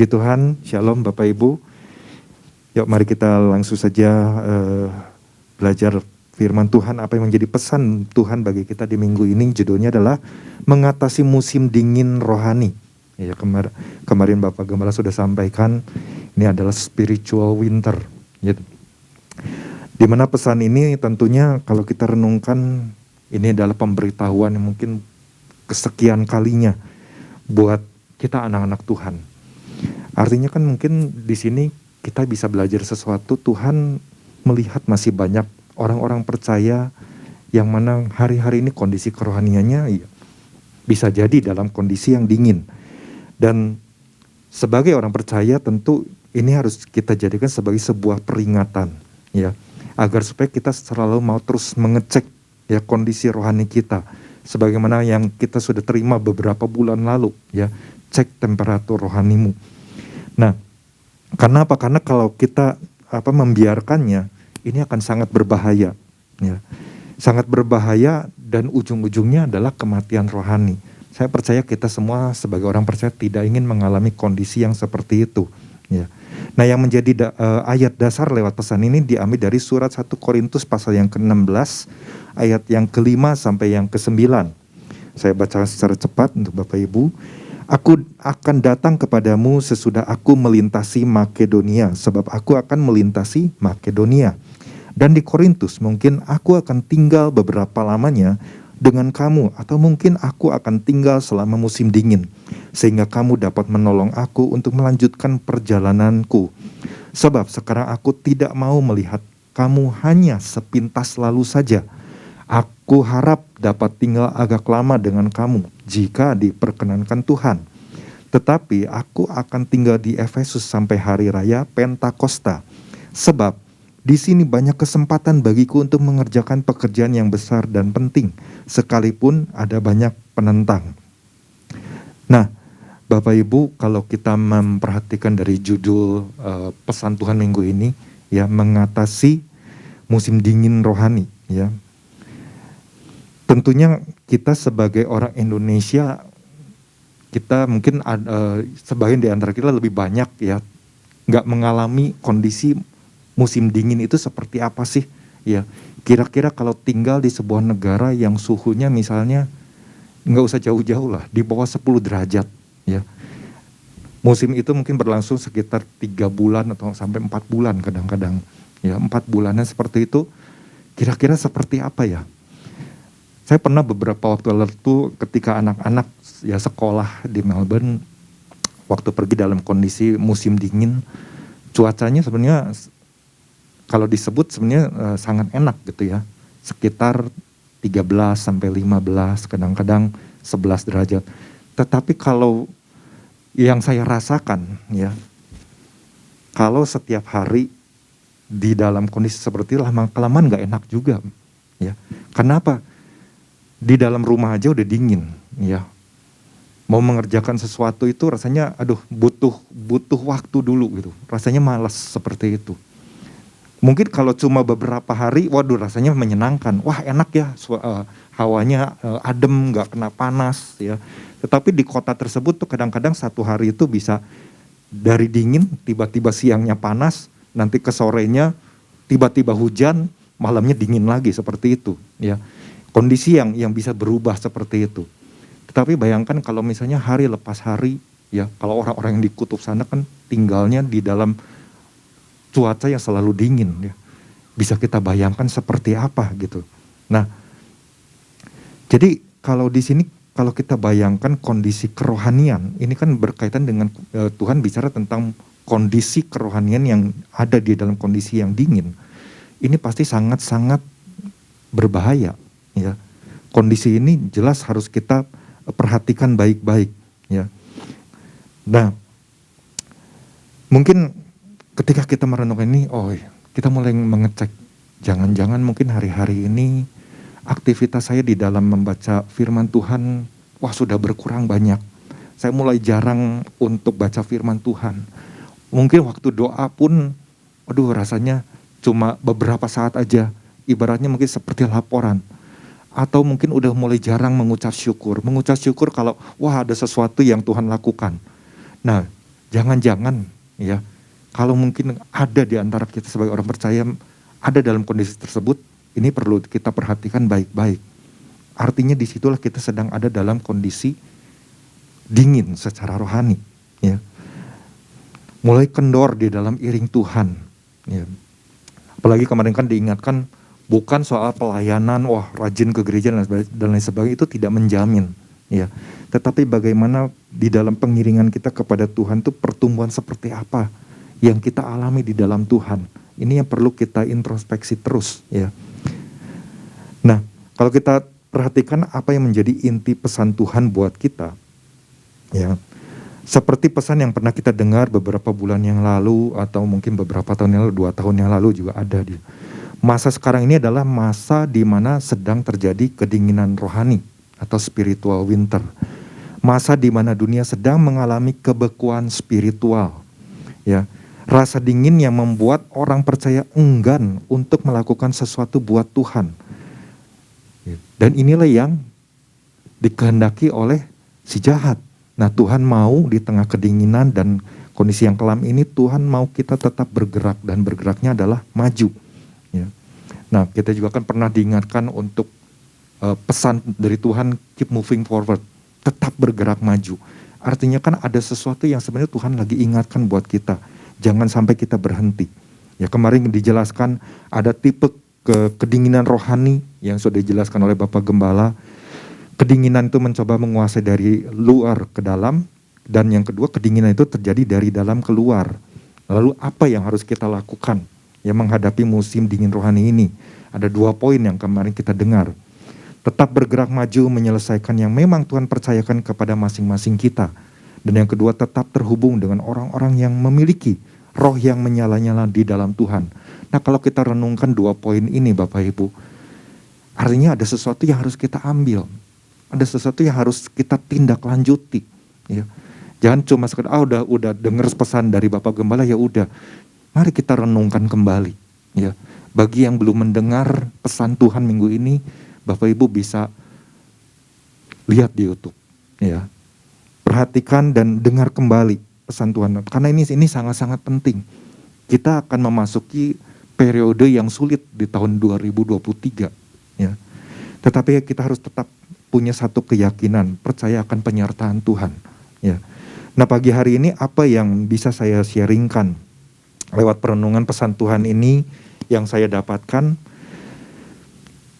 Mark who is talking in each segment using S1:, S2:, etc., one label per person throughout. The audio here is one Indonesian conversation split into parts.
S1: Puji Tuhan, Shalom Bapak Ibu. Yuk mari kita langsung saja belajar firman Tuhan. Apa yang menjadi pesan Tuhan bagi kita di minggu ini, judulnya adalah mengatasi musim dingin rohani. Ya, kemarin Bapak Gembala sudah sampaikan, ini adalah spiritual winter. Gitu. Dimana pesan ini tentunya kalau kita renungkan, ini adalah pemberitahuan yang mungkin kesekian kalinya buat kita anak-anak Tuhan. Artinya kan mungkin di sini kita bisa belajar sesuatu. Tuhan melihat masih banyak orang-orang percaya yang mana hari-hari ini kondisi kerohaniannya bisa jadi dalam kondisi yang dingin. Dan sebagai orang percaya tentu ini harus kita jadikan sebagai sebuah peringatan, ya, agar supaya kita selalu mau terus mengecek ya kondisi rohani kita, sebagaimana yang kita sudah terima beberapa bulan lalu, ya, cek temperatur rohanimu. Nah, karena apa? Karena kalau kita membiarkannya, ini akan sangat berbahaya, ya. Sangat berbahaya dan ujung-ujungnya adalah kematian rohani. Saya percaya kita semua sebagai orang percaya tidak ingin mengalami kondisi yang seperti itu, ya. Nah, yang menjadi ayat dasar lewat pesan ini diambil dari surat 1 Korintus pasal yang ke-16, ayat yang ke-5 sampai yang ke-9. Saya baca secara cepat untuk Bapak Ibu. Aku akan datang kepadamu sesudah aku melintasi Makedonia, sebab aku akan melintasi Makedonia. Dan di Korintus mungkin aku akan tinggal beberapa lamanya dengan kamu, atau mungkin aku akan tinggal selama musim dingin, sehingga kamu dapat menolong aku untuk melanjutkan perjalananku. Sebab sekarang aku tidak mau melihat kamu hanya sepintas lalu saja. Aku harap dapat tinggal agak lama dengan kamu jika diperkenankan Tuhan. Tetapi aku akan tinggal di Efesus sampai hari raya Pentakosta. Sebab di sini banyak kesempatan bagiku untuk mengerjakan pekerjaan yang besar dan penting, sekalipun ada banyak penentang. Nah, Bapak Ibu, kalau kita memperhatikan dari judul pesan Tuhan minggu ini, ya, mengatasi musim dingin rohani, ya. Tentunya kita sebagai orang Indonesia, kita mungkin sebagian di antara kita lebih banyak, ya, nggak mengalami kondisi musim dingin itu seperti apa sih, ya. Kira-kira kalau tinggal di sebuah negara yang suhunya misalnya nggak usah jauh-jauh lah, di bawah 10 derajat, ya. Musim itu mungkin berlangsung sekitar 3 bulan atau sampai 4 bulan kadang-kadang, ya. 4 bulanan seperti itu, kira-kira seperti apa ya? Saya pernah beberapa waktu lalu ketika anak-anak ya sekolah di Melbourne, waktu pergi dalam kondisi musim dingin, cuacanya sebenarnya kalau disebut sebenarnya sangat enak gitu, ya. Sekitar 13 sampai 15, kadang-kadang 11 derajat. Tetapi kalau yang saya rasakan, ya, kalau setiap hari di dalam kondisi seperti itu lama-kelamaan gak enak juga, ya. Kenapa? Di dalam rumah aja udah dingin, ya. Mau mengerjakan sesuatu itu rasanya butuh waktu dulu gitu. Rasanya malas seperti itu. Mungkin kalau cuma beberapa hari, waduh rasanya menyenangkan. Wah enak ya, hawanya adem, gak kena panas, ya. Tetapi di kota tersebut tuh kadang-kadang satu hari itu bisa dari dingin, tiba-tiba siangnya panas, nanti ke sorenya tiba-tiba hujan, malamnya dingin lagi, seperti itu, ya. Kondisi yang bisa berubah seperti itu. Tetapi bayangkan kalau misalnya hari lepas hari, ya, kalau orang-orang yang di kutub sana kan tinggalnya di dalam cuaca yang selalu dingin, ya. Bisa kita bayangkan seperti apa gitu. Nah, jadi kalau di sini kalau kita bayangkan kondisi kerohanian, ini kan berkaitan dengan Tuhan bicara tentang kondisi kerohanian yang ada di dalam kondisi yang dingin. Ini pasti sangat-sangat berbahaya, ya. Kondisi ini jelas harus kita perhatikan baik-baik, ya. Nah, mungkin ketika kita merenungkan ini, kita mulai mengecek, jangan-jangan mungkin hari-hari ini aktivitas saya di dalam membaca firman Tuhan, sudah berkurang banyak. Saya mulai jarang untuk baca firman Tuhan. Mungkin waktu doa pun, rasanya cuma beberapa saat aja, ibaratnya mungkin seperti laporan. Atau mungkin udah mulai jarang mengucap syukur kalau ada sesuatu yang Tuhan lakukan. Nah, Jangan-jangan ya, kalau mungkin ada di antara kita sebagai orang percaya ada dalam kondisi tersebut, ini perlu kita perhatikan baik-baik. Artinya disitulah kita sedang ada dalam kondisi dingin secara rohani, ya. Mulai kendor di dalam iring Tuhan, ya. Apalagi kemarin kan diingatkan bukan soal pelayanan, wah rajin ke gereja dan lain sebagainya, itu tidak menjamin, ya. Tetapi bagaimana di dalam pengiringan kita kepada Tuhan itu pertumbuhan seperti apa yang kita alami di dalam Tuhan. Ini yang perlu kita introspeksi terus, ya. Nah, kalau kita perhatikan apa yang menjadi inti pesan Tuhan buat kita, ya. Seperti pesan yang pernah kita dengar beberapa bulan yang lalu atau mungkin beberapa tahun yang lalu, 2 tahun yang lalu juga ada dia. Masa sekarang ini adalah masa di mana sedang terjadi kedinginan rohani atau spiritual winter. Masa di mana dunia sedang mengalami kebekuan spiritual, ya. Rasa dingin yang membuat orang percaya enggan untuk melakukan sesuatu buat Tuhan. Dan inilah yang dikehendaki oleh si jahat. Nah, Tuhan mau di tengah kedinginan dan kondisi yang kelam ini, Tuhan mau kita tetap bergerak, dan bergeraknya adalah maju, ya. Nah, kita juga kan pernah diingatkan untuk pesan dari Tuhan, keep moving forward, tetap bergerak maju. Artinya kan ada sesuatu yang sebenarnya Tuhan lagi ingatkan buat kita, jangan sampai kita berhenti. Ya, kemarin dijelaskan ada tipe kedinginan rohani yang sudah dijelaskan oleh Bapak Gembala. Kedinginan itu mencoba menguasai dari luar ke dalam, dan yang kedua kedinginan itu terjadi dari dalam keluar. Lalu apa yang harus kita lakukan yang menghadapi musim dingin rohani ini? Ada 2 poin yang kemarin kita dengar. Tetap bergerak maju menyelesaikan yang memang Tuhan percayakan kepada masing-masing kita. Dan yang kedua, tetap terhubung dengan orang-orang yang memiliki roh yang menyala-nyala di dalam Tuhan. Nah, kalau kita renungkan 2 poin ini Bapak Ibu, artinya ada sesuatu yang harus kita ambil. Ada sesuatu yang harus kita tindak lanjuti, ya. Jangan cuma sekedar udah dengar pesan dari Bapak Gembala, ya udah. Mari kita renungkan kembali, ya. Bagi yang belum mendengar pesan Tuhan minggu ini, Bapak Ibu bisa lihat di YouTube, ya. Perhatikan dan dengar kembali pesan Tuhan, karena ini sangat-sangat penting. Kita akan memasuki periode yang sulit di tahun 2023, ya. Tetapi kita harus tetap punya satu keyakinan, percaya akan penyertaan Tuhan, ya. Nah, pagi hari ini apa yang bisa saya sharingkan lewat perenungan pesan Tuhan ini yang saya dapatkan?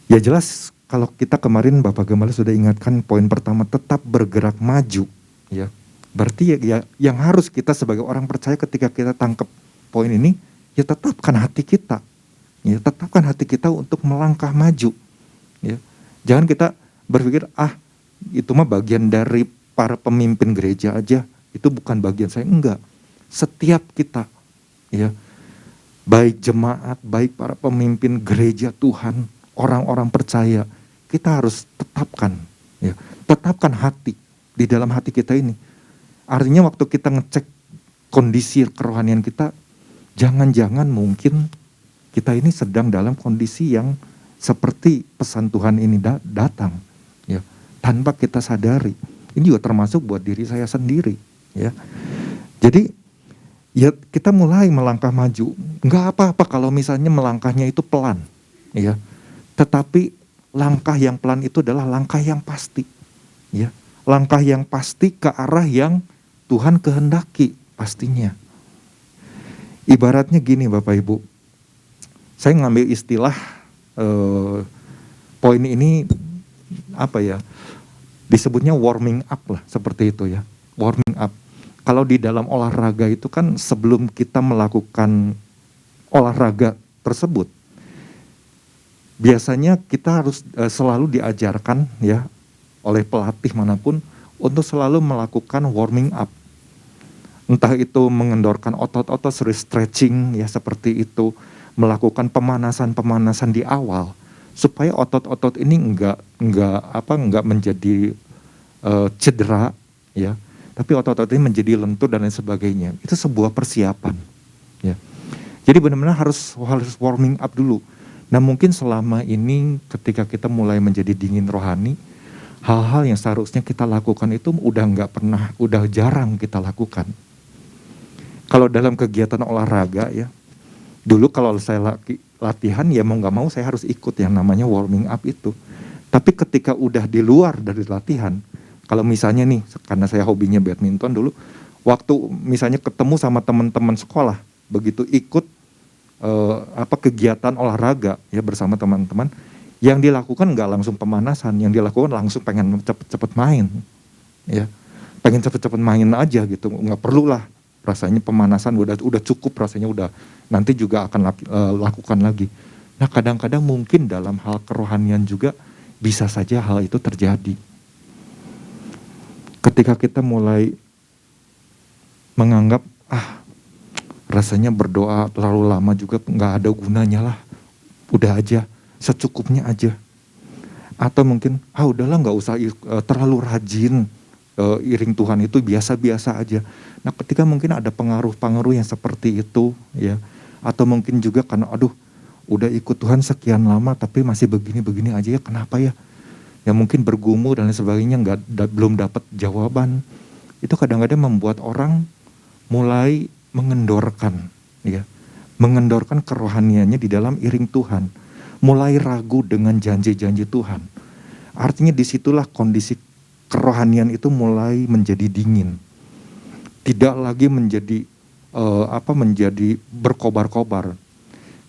S1: Ya jelas, kalau kita kemarin Bapak Gembala sudah ingatkan poin pertama, tetap bergerak maju, ya. Berarti ya yang harus kita sebagai orang percaya ketika kita tangkap poin ini, ya tetapkan hati kita, ya tetapkan hati kita untuk melangkah maju, ya. Jangan kita berpikir, itu mah bagian dari para pemimpin gereja aja, itu bukan bagian saya. Enggak, setiap kita, ya, baik jemaat, baik para pemimpin gereja Tuhan, orang-orang percaya, kita harus tetapkan, ya, tetapkan hati di dalam hati kita ini. Artinya waktu kita ngecek kondisi kerohanian kita, jangan-jangan mungkin kita ini sedang dalam kondisi yang seperti pesan Tuhan ini datang, ya, tanpa kita sadari. Ini juga termasuk buat diri saya sendiri, ya. Jadi ya kita mulai melangkah maju. Enggak apa-apa kalau misalnya melangkahnya itu pelan, ya. Tetapi langkah yang pelan itu adalah langkah yang pasti, ya. Langkah yang pasti ke arah yang Tuhan kehendaki pastinya. Ibaratnya gini Bapak Ibu, saya ngambil istilah poin ini apa ya, disebutnya warming up lah, seperti itu ya, warming up. Kalau di dalam olahraga itu kan sebelum kita melakukan olahraga tersebut, biasanya kita harus selalu diajarkan ya oleh pelatih manapun untuk selalu melakukan warming up. Entah itu mengendorkan otot-otot, stretching ya seperti itu, melakukan pemanasan di awal supaya otot-otot ini enggak menjadi cedera ya, tapi otot-otot ini menjadi lentur dan lain sebagainya. Itu sebuah persiapan ya. Jadi benar-benar harus warming up dulu. Nah, mungkin selama ini ketika kita mulai menjadi dingin rohani, hal-hal yang seharusnya kita lakukan itu udah jarang kita lakukan. Kalau dalam kegiatan olahraga ya, dulu kalau saya latihan ya mau nggak mau saya harus ikut yang namanya warming up itu. Tapi ketika udah di luar dari latihan, kalau misalnya nih, karena saya hobinya badminton dulu, waktu misalnya ketemu sama teman-teman sekolah, begitu ikut kegiatan olahraga ya bersama teman-teman, yang dilakukan nggak langsung pemanasan, yang dilakukan langsung pengen cepet-cepet main, ya, pengen cepet-cepet main aja gitu, nggak perlu lah rasanya pemanasan, udah cukup rasanya, udah nanti juga akan lakukan lagi. Nah kadang-kadang mungkin dalam hal kerohanian juga bisa saja hal itu terjadi. Ketika kita mulai menganggap rasanya berdoa terlalu lama juga nggak ada gunanya lah, udah aja secukupnya aja. Atau mungkin udahlah nggak usah terlalu rajin, iring Tuhan itu biasa-biasa aja. Nah ketika mungkin ada pengaruh-pengaruh yang seperti itu ya, atau mungkin juga karena udah ikut Tuhan sekian lama tapi masih begini-begini aja ya, kenapa ya? Ya mungkin bergumul dan lain sebagainya, belum dapat jawaban. Itu kadang-kadang membuat orang mulai mengendorkan kerohaniannya di dalam iring Tuhan, mulai ragu dengan janji-janji Tuhan. Artinya disitulah kondisi kerohanian itu mulai menjadi dingin, tidak lagi menjadi menjadi berkobar-kobar.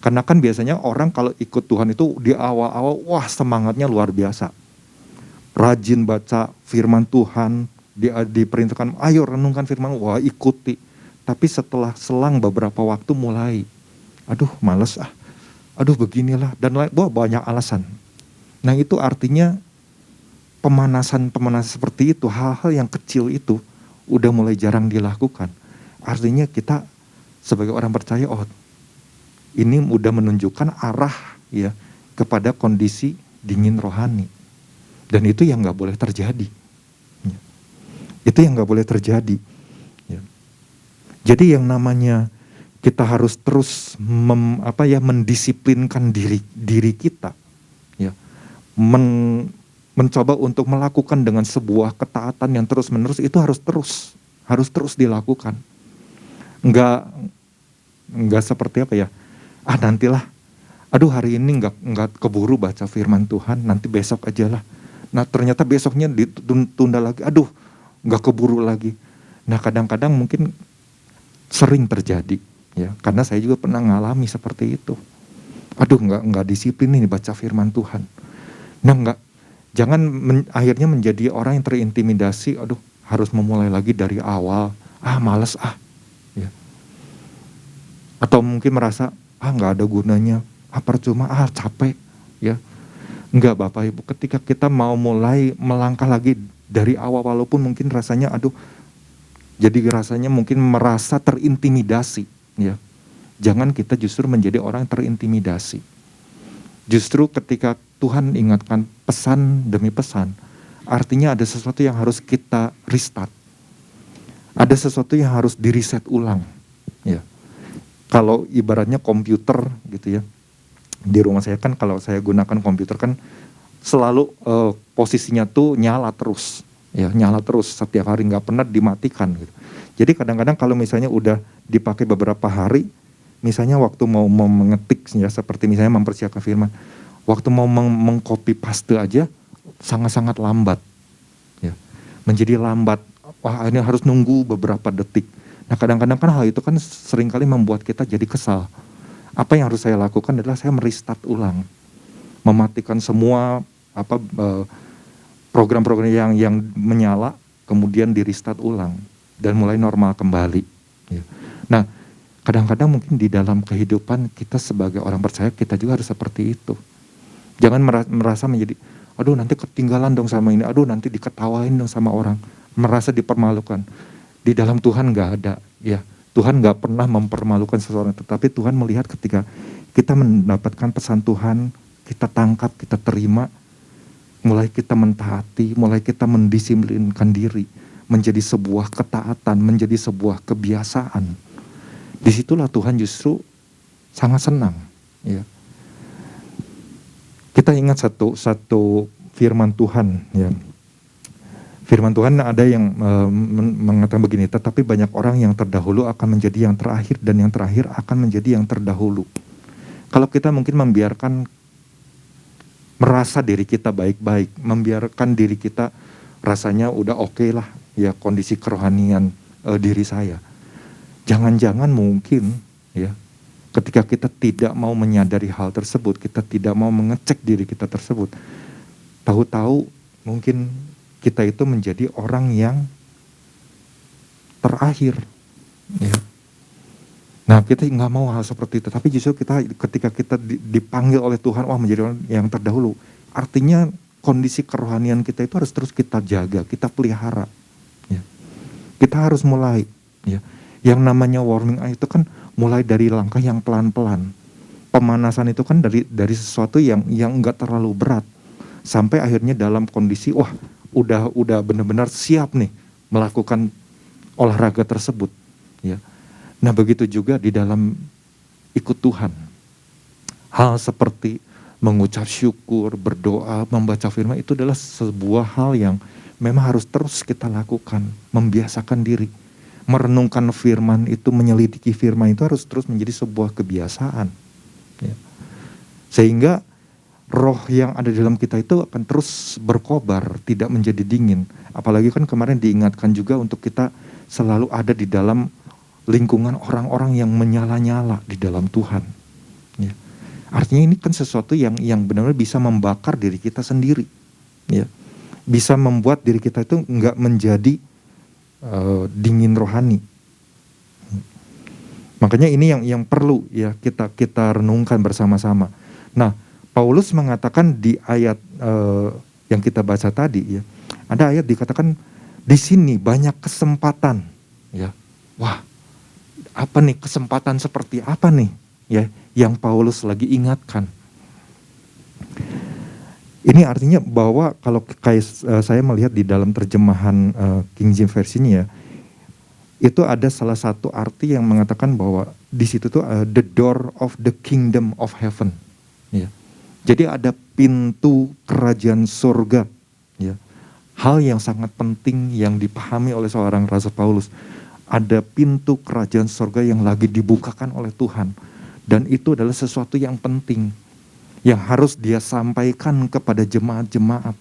S1: Karena kan biasanya orang kalau ikut Tuhan itu di awal-awal semangatnya luar biasa, rajin baca firman Tuhan, diperintahkan ayo renungkan firman, ikuti. Tapi setelah selang beberapa waktu mulai males beginilah dan lain, banyak alasan. Nah itu artinya pemanasan seperti itu, hal-hal yang kecil itu udah mulai jarang dilakukan. Artinya kita sebagai orang percaya, ini udah menunjukkan arah ya kepada kondisi dingin rohani. Dan itu yang nggak boleh terjadi. Ya. Itu yang nggak boleh terjadi. Ya. Jadi yang namanya kita harus terus mendisiplinkan diri kita, ya, mencoba untuk melakukan dengan sebuah ketaatan yang terus menerus, itu harus terus dilakukan. Nggak seperti nantilah, hari ini nggak keburu baca firman Tuhan, nanti besok aja lah. Nah ternyata besoknya ditunda lagi, nggak keburu lagi. Nah kadang-kadang mungkin sering terjadi, ya, karena saya juga pernah ngalami seperti itu. Nggak disiplin nih baca firman Tuhan. Nah jangan akhirnya menjadi orang yang terintimidasi, harus memulai lagi dari awal, males ya. Atau mungkin merasa nggak ada gunanya, percuma, capek, ya. Enggak Bapak Ibu, ketika kita mau mulai melangkah lagi dari awal, walaupun mungkin rasanya jadi rasanya mungkin merasa terintimidasi, ya. Jangan kita justru menjadi orang terintimidasi. Justru ketika Tuhan ingatkan pesan demi pesan, artinya ada sesuatu yang harus kita restart. Ada sesuatu yang harus di-reset ulang, ya. Kalau ibaratnya komputer gitu ya. Di rumah saya kan kalau saya gunakan komputer kan selalu posisinya tuh nyala terus, ya, nyala terus setiap hari, nggak pernah dimatikan gitu. Jadi kadang-kadang kalau misalnya udah dipakai beberapa hari, misalnya waktu mau mengetik ya, seperti misalnya mempersiapkan firman, waktu mau mengcopy paste aja sangat-sangat lambat, ya, menjadi lambat. Ini harus nunggu beberapa detik. Nah kadang-kadang kan hal itu kan seringkali membuat kita jadi kesal. Apa yang harus saya lakukan adalah saya merestart ulang, mematikan semua program-program yang menyala, kemudian di restart ulang dan mulai normal kembali. Ya. Nah, kadang-kadang mungkin di dalam kehidupan kita sebagai orang percaya, kita juga harus seperti itu. Jangan merasa menjadi, nanti ketinggalan dong sama ini, nanti diketawain dong sama orang, merasa dipermalukan. Di dalam Tuhan nggak ada, ya. Tuhan gak pernah mempermalukan seseorang, tetapi Tuhan melihat ketika kita mendapatkan pesan Tuhan, kita tangkap, kita terima, mulai kita mentaati, mulai kita mendisiplinkan diri, menjadi sebuah ketaatan, menjadi sebuah kebiasaan. Disitulah Tuhan justru sangat senang. Ya. Kita ingat satu firman Tuhan, ya. Firman Tuhan ada yang mengatakan begini, tetapi banyak orang yang terdahulu akan menjadi yang terakhir, dan yang terakhir akan menjadi yang terdahulu. Kalau kita mungkin membiarkan merasa diri kita baik-baik, membiarkan diri kita rasanya udah oke lah ya kondisi kerohanian diri saya. Jangan-jangan mungkin ya ketika kita tidak mau menyadari hal tersebut, kita tidak mau mengecek diri kita tersebut, tahu-tahu mungkin kita itu menjadi orang yang terakhir. Ya. Nah kita nggak mau hal seperti itu, tapi justru ketika kita dipanggil oleh Tuhan, wah menjadi orang yang terdahulu, artinya kondisi kerohanian kita itu harus terus kita jaga, kita pelihara. Ya. Kita harus mulai. Ya. Yang namanya warming up itu kan mulai dari langkah yang pelan-pelan. Pemanasan itu kan dari sesuatu yang nggak terlalu berat, sampai akhirnya dalam kondisi wah udah benar-benar siap nih melakukan olahraga tersebut. Ya. Nah begitu juga di dalam ikut Tuhan. Hal seperti mengucap syukur, berdoa, membaca firman itu adalah sebuah hal yang memang harus terus kita lakukan. Membiasakan diri. Merenungkan firman itu, menyelidiki firman itu harus terus menjadi sebuah kebiasaan. Ya. Sehingga roh yang ada di dalam kita itu akan terus berkobar, tidak menjadi dingin. Apalagi kan kemarin diingatkan juga untuk kita selalu ada di dalam lingkungan orang-orang yang menyala-nyala di dalam Tuhan. Ya. Artinya ini kan sesuatu yang benar-benar bisa membakar diri kita sendiri. Ya. Bisa membuat diri kita itu enggak menjadi dingin rohani. Makanya ini yang perlu ya kita renungkan bersama-sama. Nah, Paulus mengatakan di ayat yang kita baca tadi ya, ada ayat dikatakan di sini banyak kesempatan ya. Wah, apa nih kesempatan seperti apa nih ya yang Paulus lagi ingatkan. Ini artinya bahwa kalau kayak saya melihat di dalam terjemahan King James versinya ya, itu ada salah satu arti yang mengatakan bahwa di situ tuh the door of the kingdom of heaven ya. Jadi ada pintu kerajaan surga. Ya. Hal yang sangat penting yang dipahami oleh seorang Rasul Paulus. Ada pintu kerajaan surga yang lagi dibukakan oleh Tuhan. Dan itu adalah sesuatu yang penting. Yang harus dia sampaikan kepada jemaat-jemaat.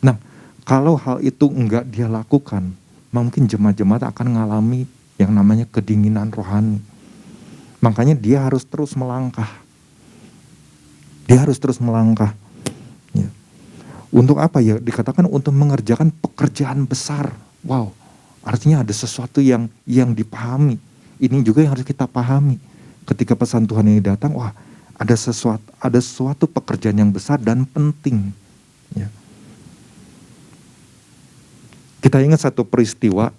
S1: Nah, kalau hal itu enggak dia lakukan, mungkin jemaat-jemaat akan mengalami yang namanya kedinginan rohani. Makanya dia harus terus melangkah. Dia harus terus melangkah. Ya. Untuk apa ya? Dikatakan untuk mengerjakan pekerjaan besar. Wow, artinya ada sesuatu yang dipahami. Ini juga yang harus kita pahami. Ketika pesan Tuhan ini datang, wah ada sesuatu pekerjaan yang besar dan penting. Ya. Kita ingat satu peristiwa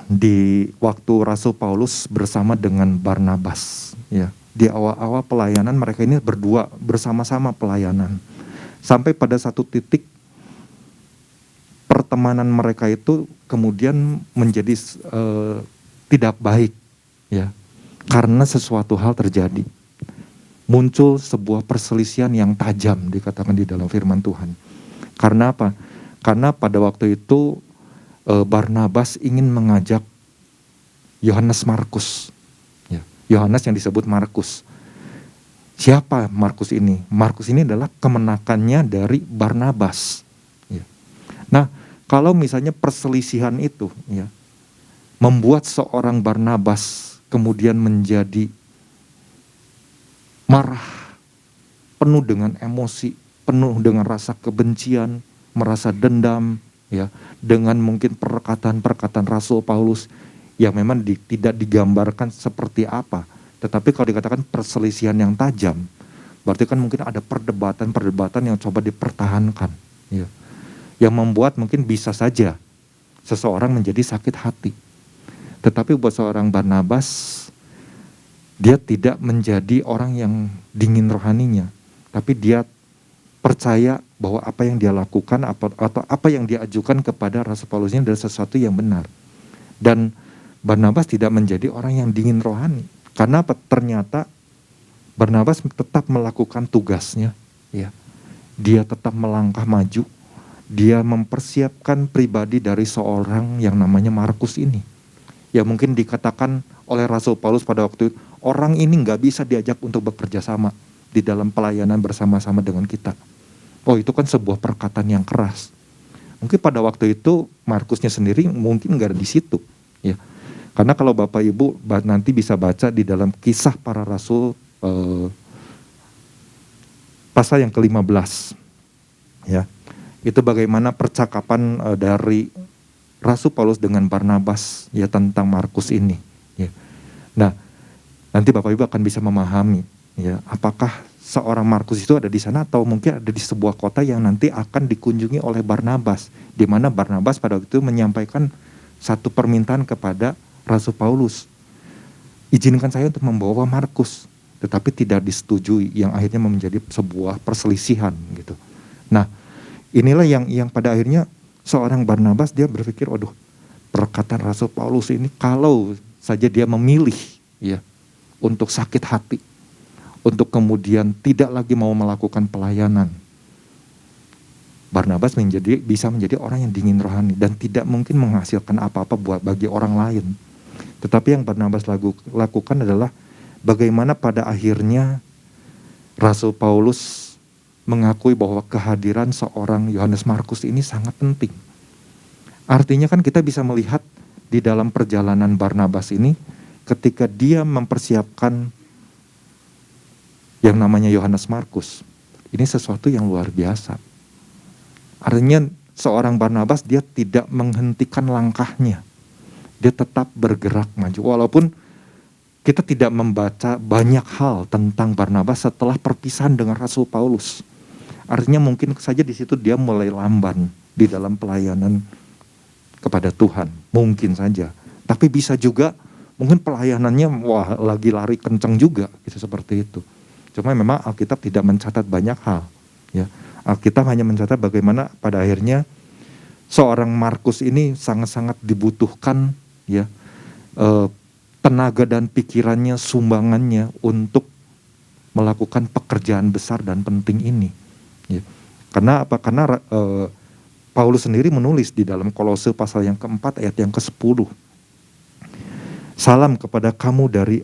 S1: di waktu Rasul Paulus bersama dengan Barnabas. Ya. Di awal-awal pelayanan mereka ini berdua bersama-sama pelayanan. Sampai pada satu titik pertemanan mereka itu kemudian menjadi tidak baik. Ya, karena sesuatu hal terjadi. Muncul sebuah perselisihan yang tajam dikatakan di dalam firman Tuhan. Karena apa? Karena pada waktu itu Barnabas ingin mengajak Yohanes Markus. Yohanes yang disebut Markus. Siapa Markus ini? Markus ini adalah kemenakannya dari Barnabas. Ya. Nah, kalau misalnya perselisihan itu ya, membuat seorang Barnabas kemudian menjadi marah, penuh dengan emosi, penuh dengan rasa kebencian, merasa dendam, ya, dengan mungkin perkataan-perkataan Rasul Paulus yang memang tidak digambarkan seperti apa. Tetapi kalau dikatakan perselisihan yang tajam, berarti kan mungkin ada perdebatan yang coba dipertahankan. Ya. Yang membuat mungkin bisa saja seseorang menjadi sakit hati. Tetapi buat seorang Barnabas, dia tidak menjadi orang yang dingin rohaninya. Tapi dia percaya bahwa apa yang dia lakukan atau apa yang dia ajukan kepada Rasul Paulus ini adalah sesuatu yang benar. Dan Barnabas tidak menjadi orang yang dingin rohani. Karena apa? Ternyata Barnabas tetap melakukan tugasnya. Ya. Dia tetap melangkah maju. dia mempersiapkan pribadi dari seorang yang namanya Markus ini. Ya mungkin dikatakan oleh Rasul Paulus pada waktu itu, orang ini nggak bisa diajak untuk bekerja sama di dalam pelayanan bersama-sama dengan kita. Oh, itu kan sebuah perkataan yang keras. Mungkin pada waktu itu Markusnya sendiri mungkin nggak ada di situ, ya. Karena kalau Bapak Ibu nanti bisa baca di dalam Kisah Para Rasul pasal yang ke-15, ya. Itu bagaimana percakapan dari Rasul Paulus dengan Barnabas ya tentang Markus ini, ya. Nah, nanti Bapak Ibu akan bisa memahami ya apakah seorang Markus itu ada di sana atau mungkin ada di sebuah kota yang nanti akan dikunjungi oleh Barnabas, di mana Barnabas pada waktu itu menyampaikan satu permintaan kepada Rasul Paulus, izinkan saya untuk membawa Markus, tetapi tidak disetujui, yang akhirnya menjadi sebuah perselisihan gitu. Nah, inilah yang pada akhirnya seorang Barnabas dia berpikir, waduh, perkataan Rasul Paulus ini kalau saja dia memilih ya untuk sakit hati, untuk kemudian tidak lagi mau melakukan pelayanan, Barnabas bisa menjadi orang yang dingin rohani dan tidak mungkin menghasilkan apa-apa bagi orang lain. Tetapi yang Barnabas lakukan adalah bagaimana pada akhirnya Rasul Paulus mengakui bahwa kehadiran seorang Yohanes Markus ini sangat penting. Artinya kan kita bisa melihat di dalam perjalanan Barnabas ini ketika dia mempersiapkan yang namanya Yohanes Markus. Ini sesuatu yang luar biasa. Artinya seorang Barnabas dia tidak menghentikan langkahnya. Dia tetap bergerak maju. Walaupun kita tidak membaca banyak hal tentang Barnabas setelah perpisahan dengan Rasul Paulus. Artinya mungkin saja di situ dia mulai lamban di dalam pelayanan kepada Tuhan. Mungkin saja. Tapi bisa juga mungkin pelayanannya lagi lari kencang juga. Gitu, seperti itu. Cuma memang Alkitab tidak mencatat banyak hal. Ya. Alkitab hanya mencatat bagaimana pada akhirnya seorang Markus ini sangat-sangat dibutuhkan ya tenaga dan pikirannya, sumbangannya untuk melakukan pekerjaan besar dan penting ini. Ya. Karena apa? Karena Paulus sendiri menulis di dalam Kolose pasal yang ke-4 ayat yang ke-10. Salam kepada kamu dari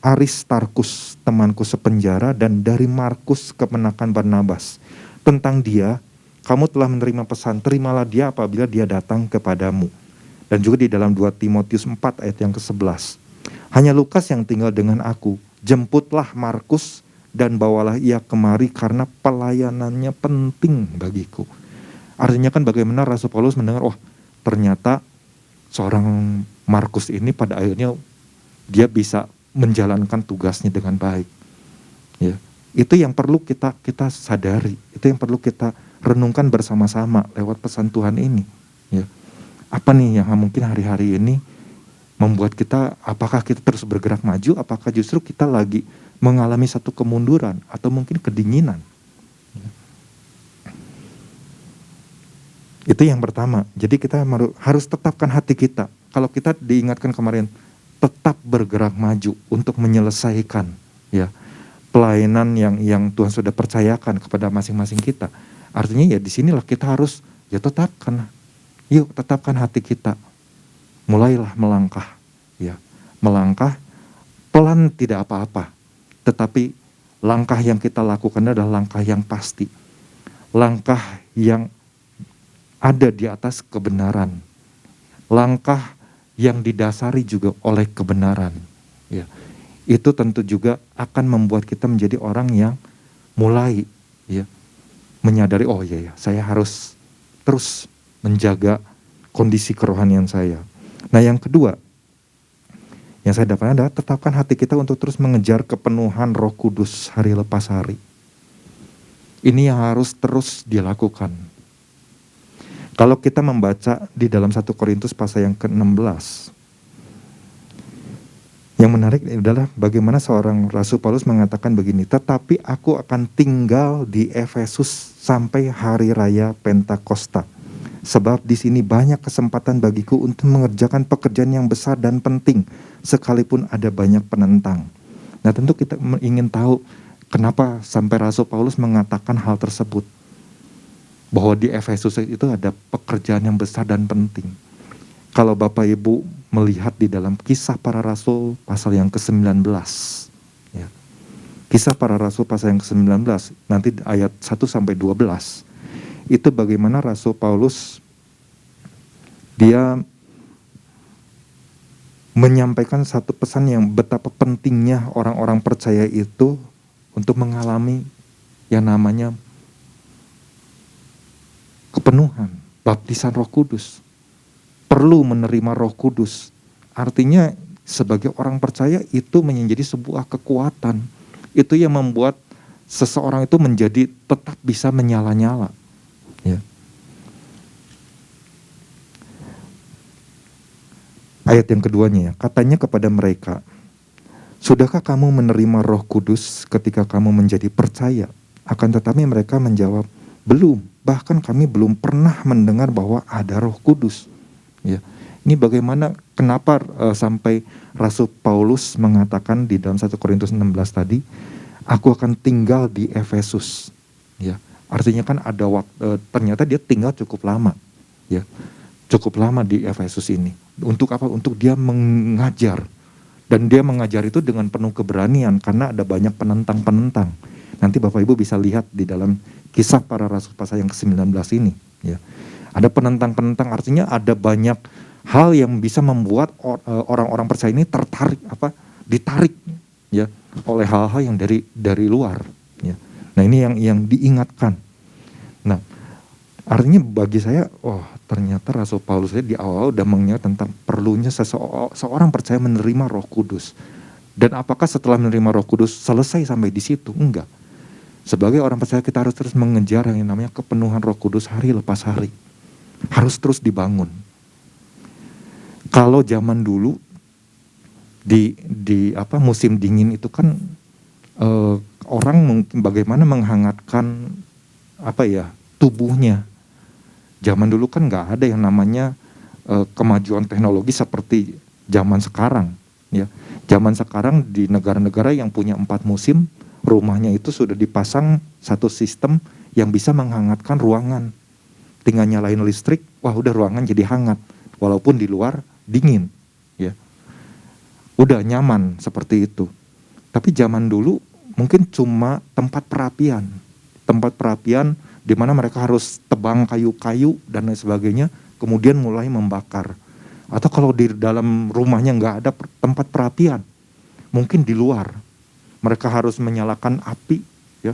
S1: Aristarkus, temanku sepenjara, dan dari Markus keponakan Barnabas. Tentang dia, kamu telah menerima pesan, terimalah dia apabila dia datang kepadamu. Dan juga di dalam 2 Timotius 4 ayat yang ke-11. Hanya Lukas yang tinggal dengan aku, jemputlah Markus dan bawalah ia kemari karena pelayanannya penting bagiku. Artinya kan bagaimana Rasul Paulus mendengar, ternyata seorang Markus ini pada akhirnya dia bisa menjalankan tugasnya dengan baik. Ya, itu yang perlu kita sadari, itu yang perlu kita renungkan bersama-sama lewat pesan Tuhan ini. Ya, apa nih yang mungkin hari-hari ini membuat kita, apakah kita terus bergerak maju, apakah justru kita lagi mengalami satu kemunduran atau mungkin kedinginan. Ya. Itu yang pertama. Jadi kita harus tetapkan hati kita. Kalau kita diingatkan kemarin, tetap bergerak maju untuk menyelesaikan ya pelayanan yang Tuhan sudah percayakan kepada masing-masing kita. Artinya ya di sinilah kita harus ya tetapkan hati kita. Mulailah melangkah ya. Melangkah pelan tidak apa-apa. Tetapi langkah yang kita lakukan adalah langkah yang pasti. Langkah yang ada di atas kebenaran. Langkah yang didasari juga oleh kebenaran. Ya. Itu tentu juga akan membuat kita menjadi orang yang mulai ya menyadari, saya harus terus menjaga kondisi kerohanian saya. Nah, yang kedua yang saya dapatkan adalah tetapkan hati kita untuk terus mengejar kepenuhan Roh Kudus hari lepas hari. Ini yang harus terus dilakukan. Kalau kita membaca di dalam 1 Korintus pasal yang ke-16, yang menarik adalah bagaimana seorang Rasul Paulus mengatakan begini, tetapi aku akan tinggal di Efesus sampai hari raya Pentakosta. Sebab di sini banyak kesempatan bagiku untuk mengerjakan pekerjaan yang besar dan penting, sekalipun ada banyak penentang. Nah, tentu kita ingin tahu kenapa sampai Rasul Paulus mengatakan hal tersebut. bahwa di Efesus itu ada pekerjaan yang besar dan penting. Kalau Bapak Ibu melihat di dalam Kisah Para Rasul pasal yang ke-19, ya. Kisah Para Rasul pasal yang ke-19, nanti ayat 1-12, itu bagaimana Rasul Paulus dia menyampaikan satu pesan yang betapa pentingnya orang-orang percaya itu untuk mengalami yang namanya kepenuhan, baptisan Roh Kudus. Perlu menerima Roh Kudus. Artinya sebagai orang percaya itu menjadi sebuah kekuatan. Itu yang membuat seseorang itu menjadi tetap bisa menyala-nyala. Ya. Ayat yang keduanya ya, katanya kepada mereka, sudahkah kamu menerima Roh Kudus ketika kamu menjadi percaya? Akan tetapi mereka menjawab, belum. Bahkan kami belum pernah mendengar bahwa ada Roh Kudus. Ya, ini bagaimana, kenapa sampai Rasul Paulus mengatakan di dalam 1 Korintus 16 tadi, aku akan tinggal di Efesus. Ya, artinya kan ada waktu, ternyata dia tinggal cukup lama. Ya, cukup lama di Efesus ini. Untuk apa? Untuk dia mengajar. Dan dia mengajar itu dengan penuh keberanian karena ada banyak penentang-penentang. Nanti Bapak Ibu bisa lihat di dalam Kisah Para Rasul pasal yang ke-19 ini. Ya. Ada penentang-penentang, artinya ada banyak hal yang bisa membuat orang-orang percaya ini ditarik ya oleh hal-hal yang dari luar. Ya. Nah ini yang diingatkan. Nah artinya bagi saya, ternyata Rasul Paulus di awal udah mengingat tentang perlunya seorang percaya menerima Roh Kudus. Dan apakah setelah menerima Roh Kudus selesai sampai di situ? Enggak. Sebagai orang percaya kita harus terus mengejar yang namanya kepenuhan Roh Kudus hari lepas hari. Harus terus dibangun. Kalau zaman dulu di musim dingin itu kan orang mungkin bagaimana menghangatkan tubuhnya. Zaman dulu kan nggak ada yang namanya kemajuan teknologi seperti zaman sekarang. Ya, zaman sekarang di negara-negara yang punya 4 musim, rumahnya itu sudah dipasang satu sistem yang bisa menghangatkan ruangan. Tinggal nyalain listrik, udah ruangan jadi hangat, walaupun di luar dingin. Ya, udah nyaman seperti itu. Tapi zaman dulu mungkin cuma tempat perapian di mana mereka harus tebang kayu-kayu dan lain sebagainya, kemudian mulai membakar. Atau kalau di dalam rumahnya nggak ada tempat perapian, mungkin di luar mereka harus menyalakan api, ya,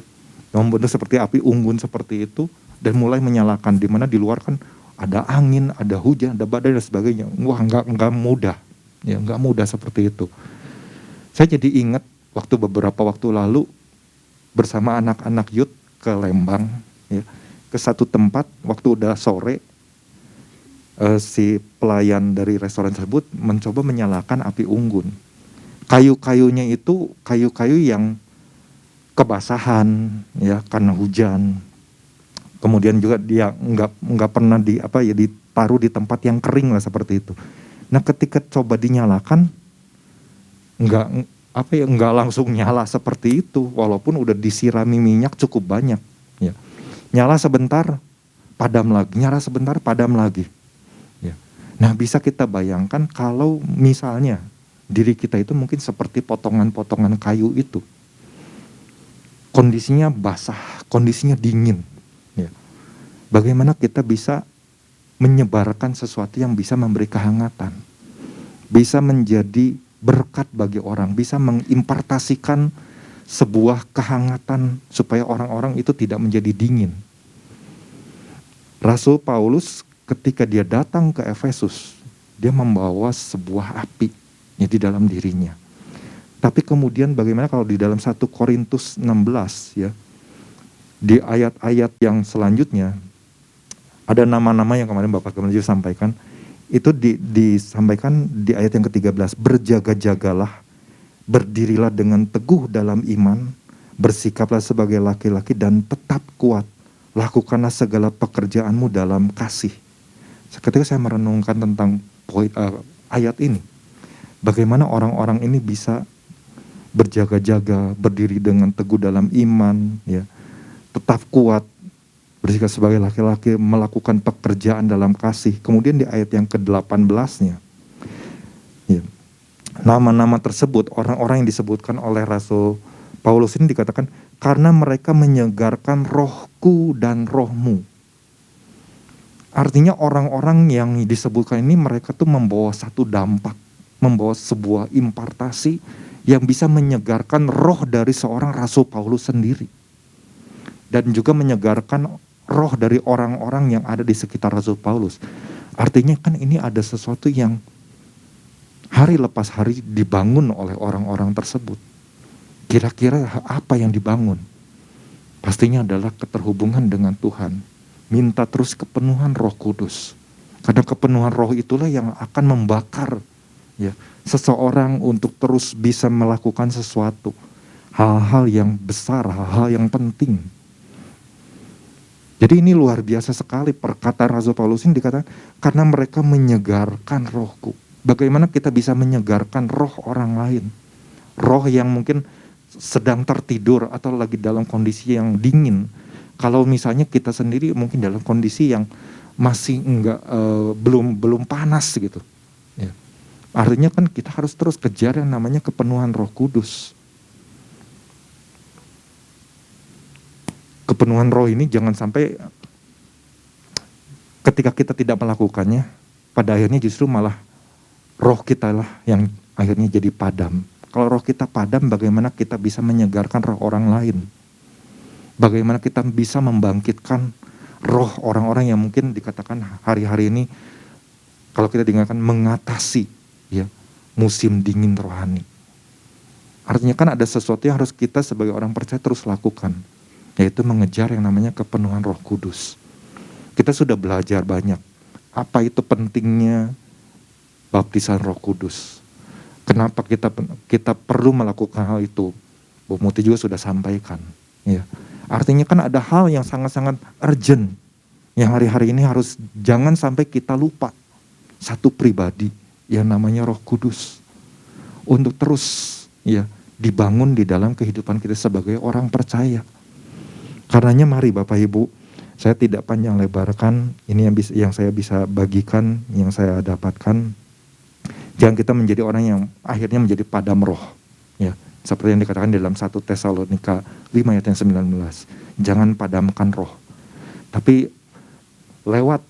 S1: yang bentuk seperti api unggun seperti itu, dan mulai menyalakan, di mana di luar kan ada angin, ada hujan, ada badai dan sebagainya. Nggak mudah, ya, nggak mudah seperti itu. Saya jadi ingat beberapa waktu lalu bersama anak-anak youth ke Lembang, ya, ke satu tempat waktu udah sore, si pelayan dari restoran tersebut mencoba menyalakan api unggun. Kayu-kayunya itu kayu-kayu yang kebasahan, ya, karena hujan. Kemudian juga dia nggak pernah ditaruh di tempat yang kering lah seperti itu. Nah ketika coba dinyalakan, nggak langsung nyala seperti itu, walaupun udah disirami minyak cukup banyak. Ya. Nyala sebentar, padam lagi, nyala sebentar, padam lagi. Ya. Nah bisa kita bayangkan kalau misalnya diri kita itu mungkin seperti potongan-potongan kayu itu. Kondisinya basah, kondisinya dingin. Ya. Bagaimana kita bisa menyebarkan sesuatu yang bisa memberi kehangatan, bisa menjadi berkat bagi orang, bisa mengimpartasikan sebuah kehangatan supaya orang-orang itu tidak menjadi dingin. Rasul Paulus ketika dia datang ke Efesus, dia membawa sebuah api di dalam dirinya. Tapi kemudian bagaimana kalau di dalam 1 Korintus 16, ya, di ayat-ayat yang selanjutnya ada nama-nama yang kemarin Bapak Gemeja sampaikan, itu disampaikan di ayat yang ke-13, berjaga-jagalah, berdirilah dengan teguh dalam iman, bersikaplah sebagai laki-laki dan tetap kuat, lakukanlah segala pekerjaanmu dalam kasih. Ketika saya merenungkan tentang ayat ini, bagaimana orang-orang ini bisa berjaga-jaga, berdiri dengan teguh dalam iman, ya, tetap kuat, bersikap sebagai laki-laki, melakukan pekerjaan dalam kasih. Kemudian di ayat yang ke-18-nya, ya, nama-nama tersebut, orang-orang yang disebutkan oleh Rasul Paulus ini dikatakan, karena mereka menyegarkan rohku dan rohmu. Artinya orang-orang yang disebutkan ini mereka tuh membawa satu dampak, membawa sebuah impartasi yang bisa menyegarkan roh dari seorang Rasul Paulus sendiri. Dan juga menyegarkan roh dari orang-orang yang ada di sekitar Rasul Paulus. Artinya kan ini ada sesuatu yang hari lepas hari dibangun oleh orang-orang tersebut. Kira-kira apa yang dibangun? Pastinya adalah keterhubungan dengan Tuhan. Minta terus kepenuhan Roh Kudus. Karena kepenuhan roh itulah yang akan membakar, ya, seseorang untuk terus bisa melakukan sesuatu. Hal-hal yang besar, hal-hal yang penting. Jadi ini luar biasa sekali perkataan Rasul Paulus ini dikatakan, karena mereka menyegarkan rohku. Bagaimana kita bisa menyegarkan roh orang lain? Roh yang mungkin sedang tertidur atau lagi dalam kondisi yang dingin. Kalau misalnya kita sendiri mungkin dalam kondisi yang masih belum panas gitu. Ya. Artinya kan kita harus terus kejar yang namanya kepenuhan Roh Kudus. Kepenuhan roh ini jangan sampai ketika kita tidak melakukannya, pada akhirnya justru malah roh kita lah yang akhirnya jadi padam. Kalau roh kita padam, bagaimana kita bisa menyegarkan roh orang lain? Bagaimana kita bisa membangkitkan roh orang-orang yang mungkin dikatakan hari-hari ini, kalau kita dengarkan, mengatasi, ya, musim dingin rohani. Artinya kan ada sesuatu yang harus kita sebagai orang percaya terus lakukan, yaitu mengejar yang namanya kepenuhan Roh Kudus. Kita sudah belajar banyak, apa itu pentingnya baptisan Roh Kudus. Kenapa kita perlu melakukan hal itu? Bu Muti juga sudah sampaikan. Ya. Artinya kan ada hal yang sangat-sangat urgent, yang hari-hari ini harus jangan sampai kita lupa. Satu pribadi yang namanya Roh Kudus. Untuk terus, ya, dibangun di dalam kehidupan kita sebagai orang percaya. Karenanya mari Bapak Ibu, saya tidak panjang lebarkan, ini yang saya bisa bagikan, yang saya dapatkan. Jangan kita menjadi orang yang akhirnya menjadi padam roh. Ya, seperti yang dikatakan dalam 1 Tesalonika 5 ayat yang 19. Jangan padamkan roh. Tapi lewat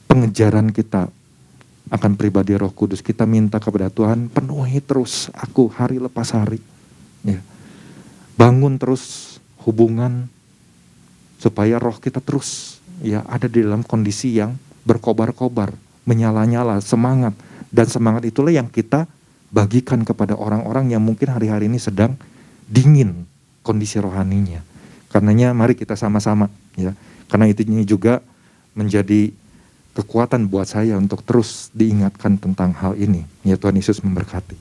S1: pengejaran kita akan pribadi Roh Kudus, kita minta kepada Tuhan, penuhi terus aku hari lepas hari. Ya. Bangun terus hubungan supaya roh kita terus, ya, ada di dalam kondisi yang berkobar-kobar, menyala-nyala, semangat. Dan semangat itulah yang kita bagikan kepada orang-orang yang mungkin hari-hari ini sedang dingin kondisi rohaninya. Karenanya mari kita sama-sama, ya. Karena itu juga menjadi kekuatan buat saya untuk terus diingatkan tentang hal ini. Ya, Tuhan Yesus memberkati.